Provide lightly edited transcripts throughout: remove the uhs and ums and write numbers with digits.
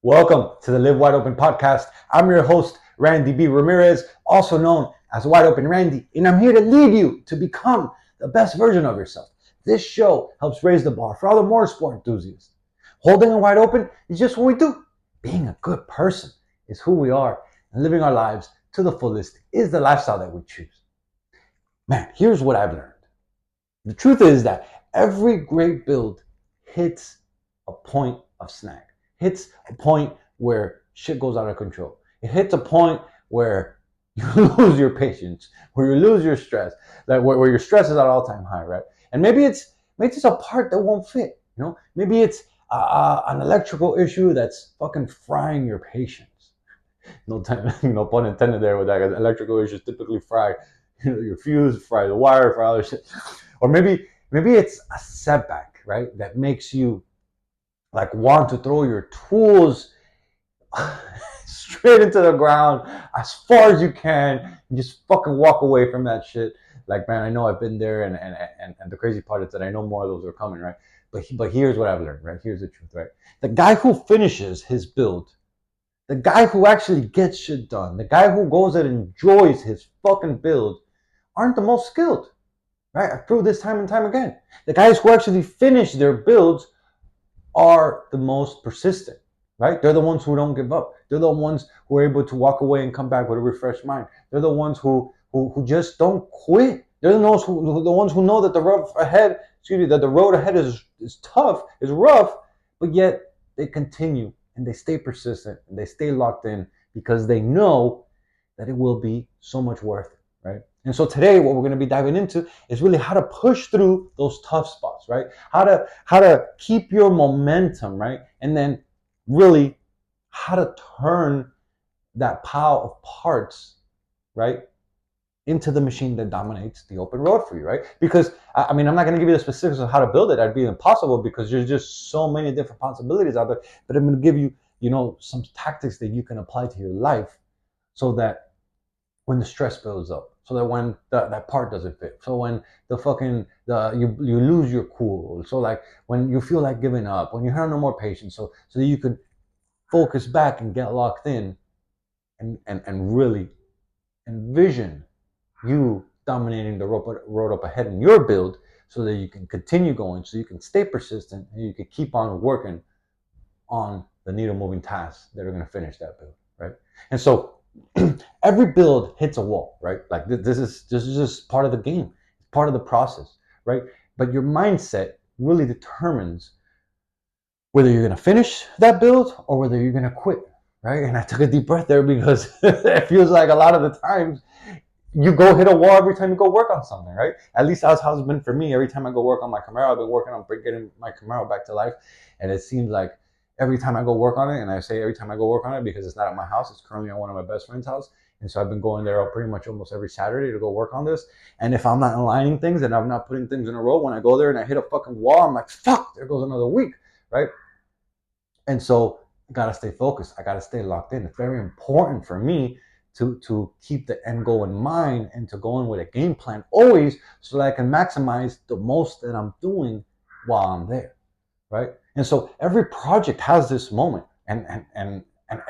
Welcome to the Live Wide Open podcast. I'm your host, Randy B. Ramirez, also known as Wide Open Randy, and I'm here to lead you to become the best version of yourself. This show helps raise the bar for all the motorsport enthusiasts. Holding it wide open is just what we do. Being a good person is who we are, and living our lives to the fullest is the lifestyle that we choose. Man, here's what I've learned. The truth is that every great build hits a point of snag. Hits a point where shit goes out of control. It hits a point where you lose your patience, where you lose your stress, like where your stress is at all-time high, right? And maybe it's a part that won't fit, Maybe it's an electrical issue that's fucking frying your patience. No pun intended there with that. Electrical issues typically fry, your fuse, fry the wire, fry other shit. Or maybe it's a setback, right? That makes you like want to throw your tools straight into the ground as far as you can and just fucking walk away from that shit. Like, man, I know I've been there, and the crazy part is that I know more of those are coming, right? But here's what I've learned, right? Here's the truth, right? The guy who finishes his build, the guy who actually gets shit done, the guy who goes and enjoys his fucking build aren't the most skilled, right? I've proved this time and time again. The guys who actually finish their builds are the most persistent, right? They're the ones who don't give up. They're the ones who are able to walk away and come back with a refreshed mind. They're the ones who just don't quit. They're the ones who know that the road ahead is tough, is rough, but yet they continue and they stay persistent and they stay locked in because they know that it will be so much worth it, right? And so today, what we're going to be diving into is really how to push through those tough spots, right? How to keep your momentum, right? And then really how to turn that pile of parts, right, into the machine that dominates the open road for you, right? Because, I'm not going to give you the specifics of how to build it. That'd be impossible because there's just so many different possibilities out there. But I'm going to give you, some tactics that you can apply to your life so that when the stress builds up, so that when that part doesn't fit, so when you lose your cool, so like when you feel like giving up, when you have no more patience, so that you can focus back and get locked in and really envision you dominating the road up ahead in your build so that you can continue going, so you can stay persistent and you can keep on working on the needle moving tasks that are going to finish that build, right? And so every build hits a wall, right? Like this is just part of the game, part of the process, right? But your mindset really determines whether you're going to finish that build or whether you're going to quit, right? And I took a deep breath there because it feels like a lot of the times you go hit a wall every time you go work on something, right? At least that's how it's been for me. Every time I go work on my Camaro, I've been working on getting my Camaro back to life, and it seems like every time I go work on it, and I say every time I go work on it because it's not at my house, it's currently at one of my best friend's house. And so I've been going there pretty much almost every Saturday to go work on this. And if I'm not aligning things and I'm not putting things in a row, when I go there and I hit a fucking wall, I'm like, fuck, there goes another week, right? And so I gotta stay focused. I gotta stay locked in. It's very important for me to keep the end goal in mind and to go in with a game plan always so that I can maximize the most that I'm doing while I'm there, right? And so every project has this moment, and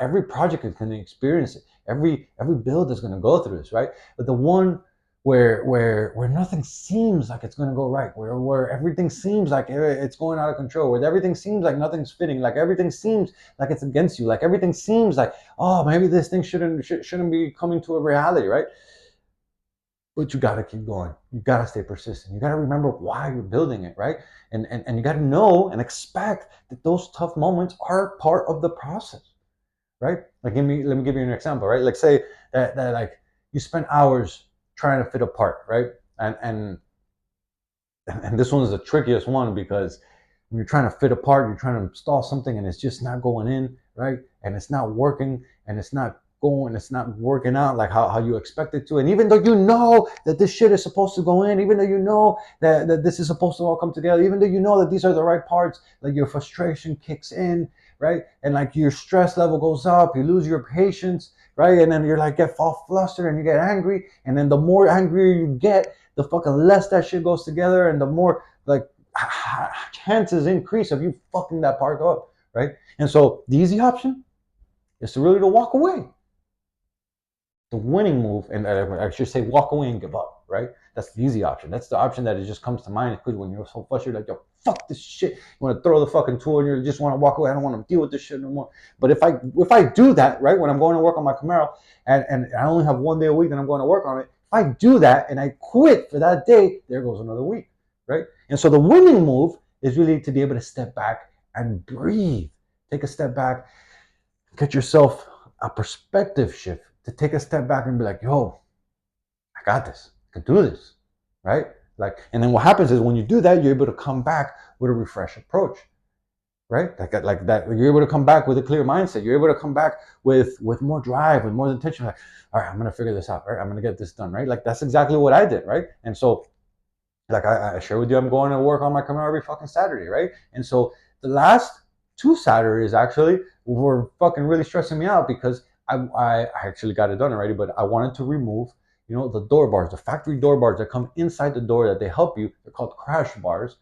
every project is going to experience it. Every build is going to go through this, right? But the one where nothing seems like it's going to go right, where everything seems like it's going out of control, where everything seems like nothing's fitting, like everything seems like it's against you, like everything seems like, oh, maybe this thing shouldn't be coming to a reality, right? But you got to keep going. You got to stay persistent. You got to remember why you're building it, right? And you got to know and expect that those tough moments are part of the process, right? Like, let me give you an example, right? Like, say that like you spend hours trying to fit a part, right? And this one is the trickiest one because when you're trying to fit a part, you're trying to install something and it's just not going in, right? And it's not working and it's not working out like how you expect it to. And even though you know that this shit is supposed to go in, even though you know that this is supposed to all come together, even though you know that these are the right parts, like your frustration kicks in, right? And like your stress level goes up, you lose your patience, right? And then you're like get all flustered and you get angry. And then the more angrier you get, the fucking less that shit goes together and the more like chances increase of you fucking that part up, right? And so the easy option is to really to walk away. The winning move, and I should say walk away and give up, right? That's the easy option. That's the option that it just comes to mind when you're so frustrated, like, yo, fuck this shit. You want to throw the fucking tool and you just want to walk away. I don't want to deal with this shit no more. But if I do that, right, when I'm going to work on my Camaro and I only have 1 day a week that I'm going to work on it, if I do that and I quit for that day, there goes another week, right? And so the winning move is really to be able to step back and breathe. Take a step back, get yourself a perspective shift, to take a step back and be like, yo, I got this. I can do this, right? Like, and then what happens is when you do that, you're able to come back with a refreshed approach, right? Like that, you're able to come back with a clear mindset. You're able to come back with more drive, with more intention. Like, all right, I'm gonna figure this out, right? I'm gonna get this done, right? Like that's exactly what I did, right? And so, like I share with you, I'm going to work on my Camaro every fucking Saturday, right? And so the last 2 Saturdays actually were fucking really stressing me out because I actually got it done already, but I wanted to remove, the door bars, the factory door bars that come inside the door that they help you. They're called crash bars.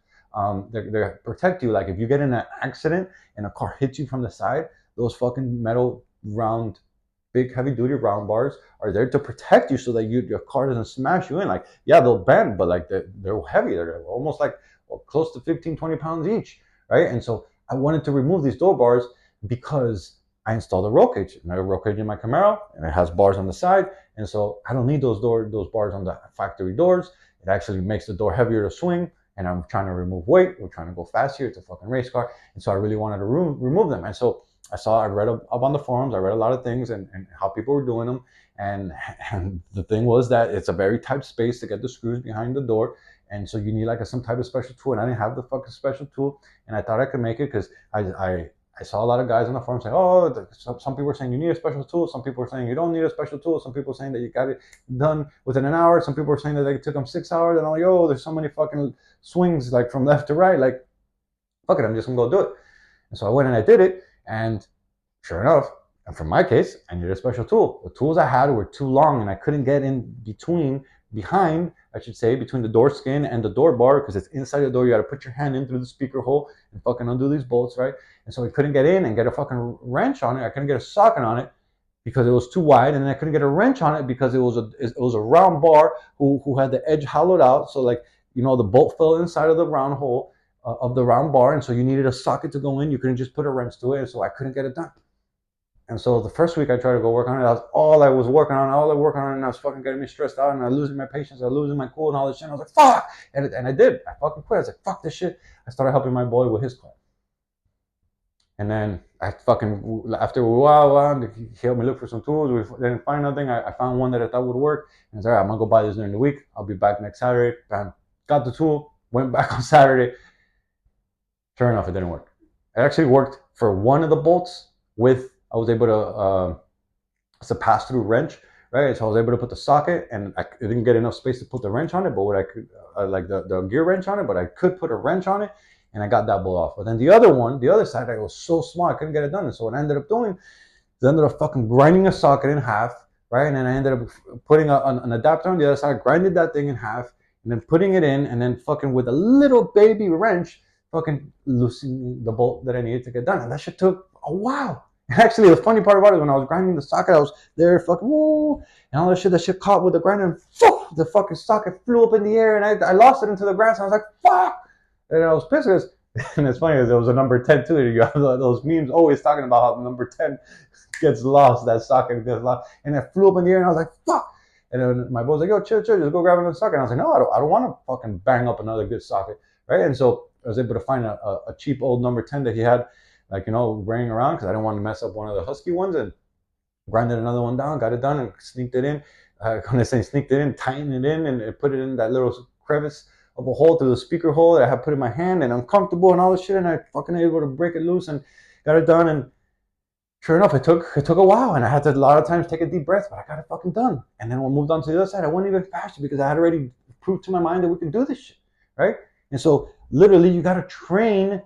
They protect you. Like if you get in an accident and a car hits you from the side, those fucking metal round, big heavy duty round bars are there to protect you so that your car doesn't smash you in. Like, yeah, they'll bend, but like they're heavy. They're almost like close to 15, 20 pounds each, right? And so I wanted to remove these door bars because I installed a roll cage. And I have a roll cage in my Camaro, and it has bars on the side. And so I don't need those bars on the factory doors. It actually makes the door heavier to swing. And I'm trying to remove weight. We're trying to go fast here. It's a fucking race car. And so I really wanted to remove them. And so I read up on the forums. I read a lot of things and how people were doing them. And the thing was that it's a very tight space to get the screws behind the door. And so you need like some type of special tool. And I didn't have the fucking special tool. And I thought I could make it because I saw a lot of guys on the forum saying, oh, some people were saying you need a special tool. Some people were saying you don't need a special tool. Some people were saying that you got it done within an hour. Some people were saying that it took them 6 hours. And I'm like, oh, there's so many fucking swings like from left to right. Like, fuck it, I'm just gonna go do it. And so I went and I did it. And sure enough, and for my case, I needed a special tool. The tools I had were too long and I couldn't get in behind, I should say, between the door skin and the door bar because it's inside the door. You got to put your hand in through the speaker hole and fucking undo these bolts, right? And so I couldn't get in and get a fucking wrench on it. I couldn't get a socket on it because it was too wide, and then I couldn't get a wrench on it because it was a round bar who had the edge hollowed out. So like the bolt fell inside of the round hole of the round bar, and so you needed a socket to go in. You couldn't just put a wrench to it, and so I couldn't get it done. And so the first week I tried to go work on it, that's all I was working on, and I was fucking getting me stressed out, and I was losing my patience, I was losing my cool and all this shit. And I was like, fuck! And I did. I fucking quit. I was like, fuck this shit. I started helping my boy with his car. And then I fucking, after a while, he helped me look for some tools. We didn't find nothing. I found one that I thought would work. And I said, all right, I'm going to go buy this during the week. I'll be back next Saturday. Bam. Got the tool, went back on Saturday. Sure enough, it didn't work. It actually worked for one of the bolts I was able to, it's a pass-through wrench, right? So I was able to put the socket, and I didn't get enough space to put the wrench on it, but what I could, like the gear wrench on it, but I could put a wrench on it, and I got that bolt off. But then the other side, it was so small, I couldn't get it done. And so what I ended up doing, I ended up fucking grinding a socket in half, right? And then I ended up putting an adapter on the other side, grinded that thing in half, and then putting it in, and then fucking with a little baby wrench, fucking loosening the bolt that I needed to get done. And that shit took a while. Actually, the funny part about it is when I was grinding the socket, I was there fucking woo, and all that shit caught with the grinder, and the fucking socket flew up in the air, and I lost it into the grass. And I was like, fuck! And I was pissed because, and it's funny, there was a number 10 too. You have those memes always talking about how number 10 gets lost, that socket gets lost, and it flew up in the air, and I was like, fuck! And then my boy was like, yo, chill, just go grab another socket. And I was like, no, I don't want to fucking bang up another good socket, right? And so I was able to find a cheap old number 10 that he had, like, running around because I didn't want to mess up one of the Husky ones, and grinded another one down, got it done, and sneaked it in. When I say sneaked it in, tightened it in, and put it in that little crevice of a hole through the speaker hole that I had put in my hand, and uncomfortable and all this shit, and I fucking able to break it loose and got it done. And sure enough, it took a while, and I had to a lot of times take a deep breath, but I got it fucking done. And then when I moved on to the other side, I went even faster because I had already proved to my mind that we could do this shit, right? And so literally, you got to train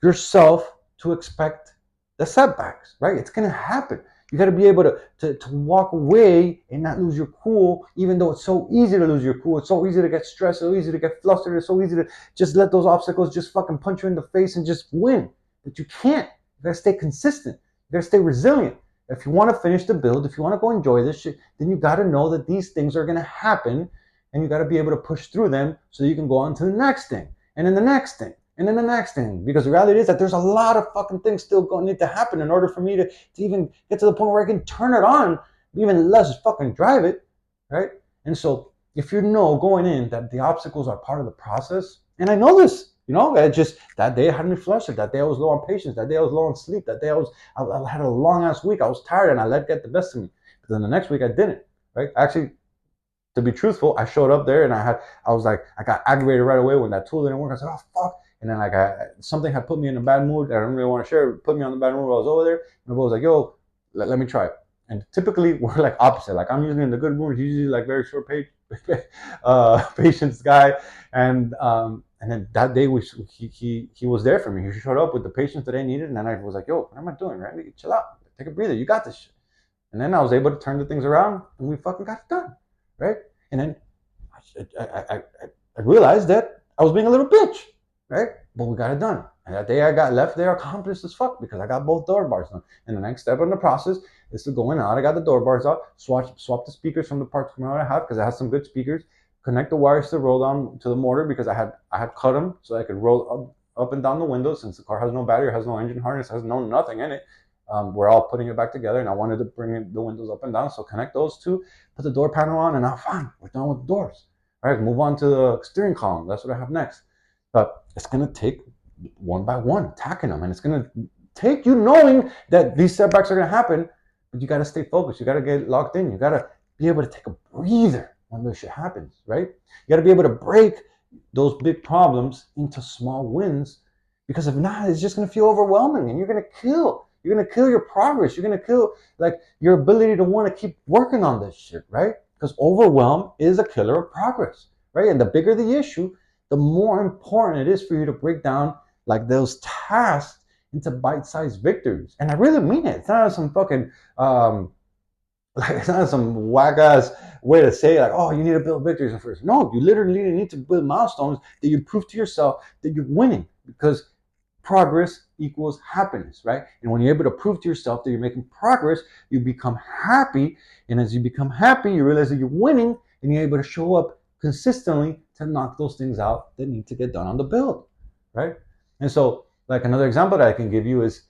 yourself to expect the setbacks, right? It's gonna happen. You got to be able to walk away and not lose your cool, even though it's so easy to lose your cool. It's so easy to get stressed, so easy to get flustered. It's so easy to just let those obstacles just fucking punch you in the face and just win. But you can't. You got to stay consistent. You got to stay resilient. If you want to finish the build, if you want to go enjoy this shit, then you got to know that these things are going to happen, and you got to be able to push through them so you can go on to the next thing, and then the next thing, and then the next thing. Because the reality is that there's a lot of fucking things still going to need to happen in order for me to even get to the point where I can turn it on, even less fucking drive it, right? And so if you know going in that the obstacles are part of the process, and I know this, I just, that day I had me flustered, that day I was low on patience, that day I was low on sleep, that day I had a long ass week, I was tired and I let it get the best of me. But then the next week I didn't, right? Actually, to be truthful, I showed up there and I got aggravated right away when that tool didn't work. I said, oh fuck. And then something had put me in a bad mood. I don't really want to share it. Put me on the bad mood while I was over there. And I was like, yo, let me try it. And typically we're like opposite. Like I'm usually in the good mood. He's usually like very short patience guy. And then that day he was there for me. He showed up with the patience that I needed. And then I was like, yo, what am I doing, Randy? Chill out. Take a breather. You got this shit. And then I was able to turn the things around and we fucking got it done. Right? And then I realized that I was being a little bitch, right? But we got it done. And that day I got left there accomplished as fuck because I got both door bars done. And the next step in the process is to go in out. I got the door bars out, swap the speakers from the parts coming out I have because I have some good speakers, connect the wires to roll down to the motor because I had cut them so I could roll up and down the windows since the car has no battery, has no engine harness, has no nothing in it. We're all putting it back together and I wanted to bring the windows up and down. So connect those two, put the door panel on, and now fine, we're done with the doors. All right, move on to the steering column. That's what I have next. But it's going to take one by one, attacking them. And it's going to take you knowing that these setbacks are going to happen, but you got to stay focused. You got to get locked in. You got to be able to take a breather when this shit happens, right? You got to be able to break those big problems into small wins because if not, it's just going to feel overwhelming and you're going to kill your progress. You're going to kill like your ability to want to keep working on this shit, right? Because overwhelm is a killer of progress, right? And the bigger the issue, the more important it is for you to break down like those tasks into bite-sized victories. And I really mean it. It's not some fucking it's not some whack-ass way to say like, oh, you need to build victories first. No, you literally need to build milestones that you prove to yourself that you're winning because progress equals happiness, right? And when you're able to prove to yourself that you're making progress, you become happy. And as you become happy, you realize that you're winning and you're able to show up consistently to knock those things out that need to get done on the build, right? And so like another example that I can give you is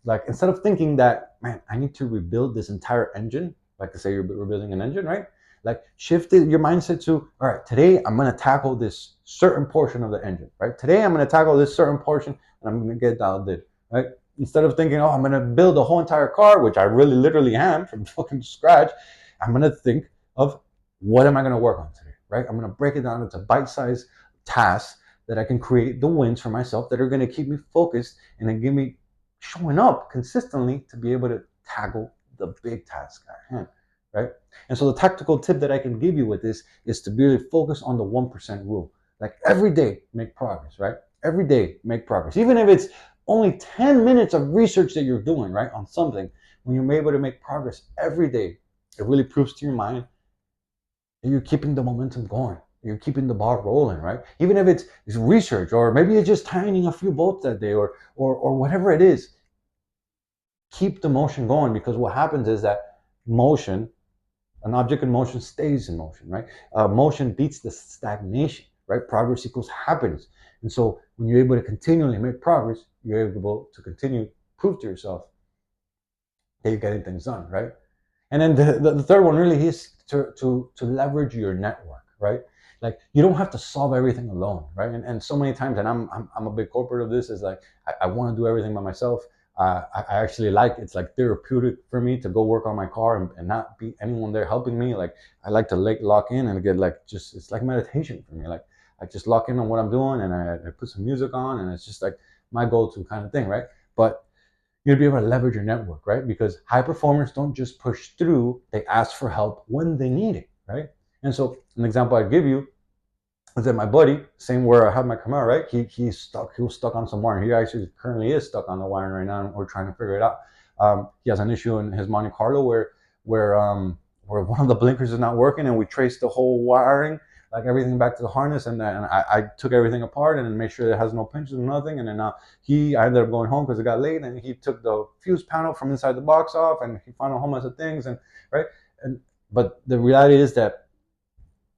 like instead of thinking that, man, I need to rebuild this entire engine, like to say you're rebuilding an engine, right? Like shift your mindset to, all right, today I'm going to tackle this certain portion of the engine, right? Today I'm going to tackle this certain portion and I'm going to get dialed in, right? Instead of thinking, oh, I'm going to build a whole entire car, which I really literally am from fucking scratch, I'm going to think of what am I going to work on today, right? I'm going to break it down into bite-sized tasks that I can create the wins for myself that are going to keep me focused and then give me showing up consistently to be able to tackle the big task at hand, right? And so the tactical tip that I can give you with this is to really focus on the 1% rule. Like every day, make progress, right? Every day, make progress. Even if it's only 10 minutes of research that you're doing, right, on something, when you're able to make progress every day, it really proves to your mind that you're keeping the momentum going. You're keeping the ball rolling, right? Even if it's research, or maybe it's just tying a few bolts that day, or whatever it is. Keep the motion going because what happens is that motion, an object in motion stays in motion, right? Motion beats the stagnation, right? Progress equals happiness. And so when you're able to continually make progress, you're able to continue to prove to yourself that you're getting things done, right? And then the third one really is to leverage your network, right? Like you don't have to solve everything alone, right? And so many times, and I'm a big corporate of this, is like I want to do everything by myself. I actually it's like therapeutic for me to go work on my car and not be anyone there helping me. Like I like to lock in and get like just, it's like meditation for me. Like I just lock in on what I'm doing and I put some music on and it's just like my go-to kind of thing, right? But you'll be able to leverage your network, right? Because high performers don't just push through, they ask for help when they need it, right? And so an example I give you is that my buddy, same where I have my Camaro, right? He was stuck on some wiring. He actually currently is stuck on the wiring right now and we're trying to figure it out. He has an issue in his Monte Carlo where one of the blinkers is not working and we traced the whole wiring like everything back to the harness, and then I took everything apart and made sure it has no pinches or nothing. And then I ended up going home because it got late, and he took the fuse panel from inside the box off, and he found a whole mess of things, and right. And but the reality is that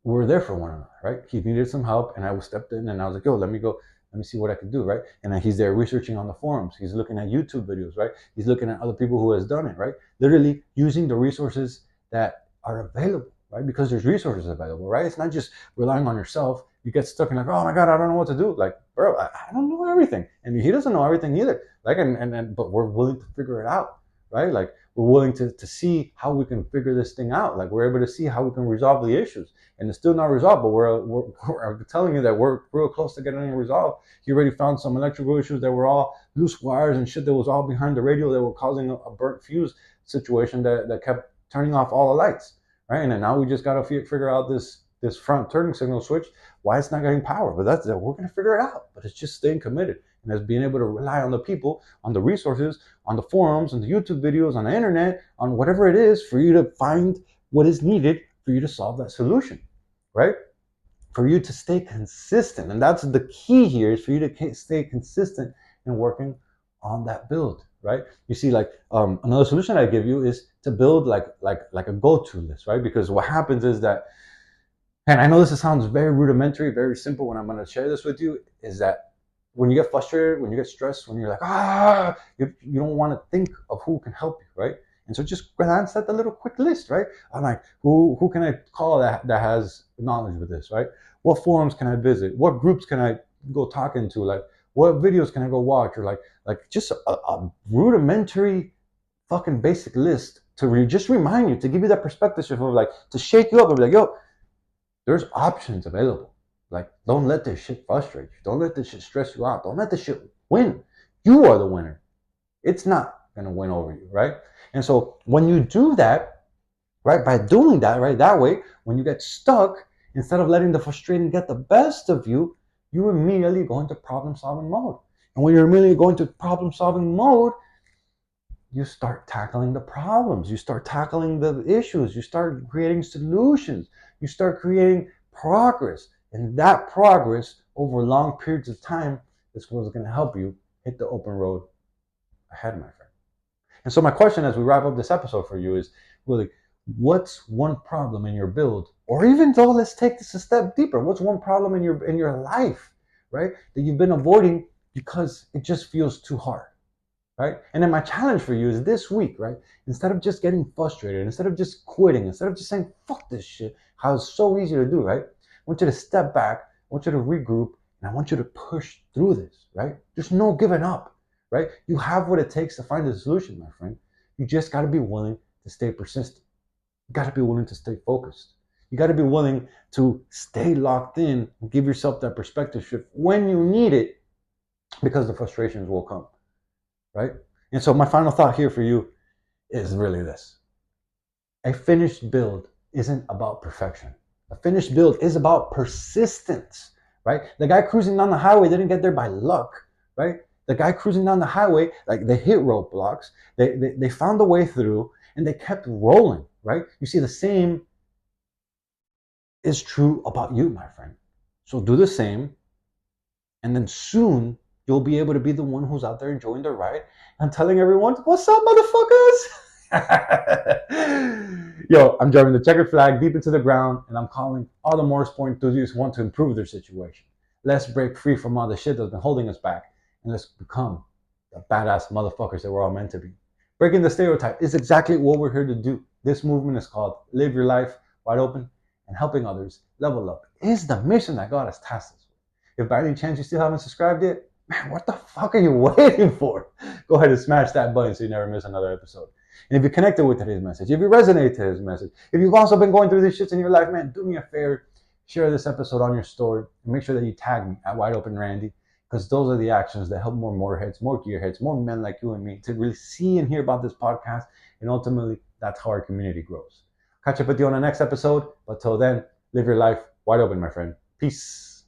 we're there for one another, right? He needed some help, and I stepped in, and I was like, yo, let me go. Let me see what I can do, right? And then he's there researching on the forums. He's looking at YouTube videos, right? He's looking at other people who has done it, right? Literally using the resources that are available, right? Because there's resources available, right? It's not just relying on yourself. You get stuck in like, oh my God, I don't know what to do. Like, bro, I don't know everything. And he doesn't know everything either. Like, but we're willing to figure it out, right? Like, we're willing to see how we can figure this thing out. Like, we're able to see how we can resolve the issues. And it's still not resolved, but we're telling you that we're real close to getting it resolved. He already found some electrical issues that were all loose wires and shit that was all behind the radio that were causing a burnt fuse situation that kept turning off all the lights, right? And then now we just got to figure out this front turning signal switch, why it's not getting power. But we're going to figure it out. But it's just staying committed. And it's being able to rely on the people, on the resources, on the forums, on the YouTube videos, on the internet, on whatever it is for you to find what is needed for you to solve that solution, right? For you to stay consistent. And that's the key here, is for you to stay consistent in working on that build, right? You see, like another solution I give you is to build like a go-to list, right? Because what happens is that, and I know this sounds very rudimentary, very simple when I'm going to share this with you, is that when you get frustrated, when you get stressed, when you're like, you don't want to think of who can help you, right? And so just glance at the little quick list, right? I'm like, who can I call that has knowledge with this, right? What forums can I visit? What groups can I go talk into? Like, what videos can I go watch? Or like just a rudimentary fucking basic list to just remind you, to give you that perspective of like, to shake you up and be like, yo, there's options available. Like, don't let this shit frustrate you. Don't let this shit stress you out. Don't let this shit win. You are the winner. It's not gonna win over you, right? And so when you do that, right, by doing that, right, that way, when you get stuck, instead of letting the frustration get the best of you, you immediately go into problem-solving mode. And when you're immediately going to problem-solving mode, you start tackling the problems. You start tackling the issues. You start creating solutions. You start creating progress. And that progress over long periods of time is what's going to help you hit the open road ahead, my friend. And so my question as we wrap up this episode for you is really, what's one problem in your build? Or even though, let's take this a step deeper, what's one problem in your life, right, that you've been avoiding because it just feels too hard, right? And then my challenge for you is this week, right, instead of just getting frustrated, instead of just quitting, instead of just saying, fuck this shit, how it's so easy to do, right? I want you to step back, I want you to regroup, and I want you to push through this, right? There's no giving up, right? You have what it takes to find a solution, my friend. You just got to be willing to stay persistent. You got to be willing to stay focused. You got to be willing to stay locked in and give yourself that perspective shift when you need it, because the frustrations will come, right? And so my final thought here for you is really this. A finished build isn't about perfection. A finished build is about persistence, right? The guy cruising down the highway didn't get there by luck, right? The guy cruising down the highway, like, they hit roadblocks, they found a way through, and they kept rolling, right? You see, the same is true about you, my friend. So do the same, and then soon you'll be able to be the one who's out there enjoying the ride and telling everyone, what's up, motherfuckers? Yo, I'm driving the checkered flag deep into the ground, and I'm calling all the motorsport enthusiasts who want to improve their situation. Let's break free from all the shit that's been holding us back, and let's become the badass motherfuckers that we're all meant to be. Breaking the stereotype is exactly what we're here to do. This movement is called Live Your Life Wide Open, and helping others level up is the mission that God has tasked us with. If by any chance you still haven't subscribed yet, man, what the fuck are you waiting for? Go ahead and smash that button so you never miss another episode. And if you connected with today's message, if you resonate to today's message, if you've also been going through these shits in your life, man, do me a favor, share this episode on your story, and make sure that you tag me at Wide Open Randy, because those are the actions that help more motorheads, more gearheads, more men like you and me to really see and hear about this podcast, and ultimately, that's how our community grows. Catch up with you on the next episode, but till then, live your life wide open, my friend. Peace.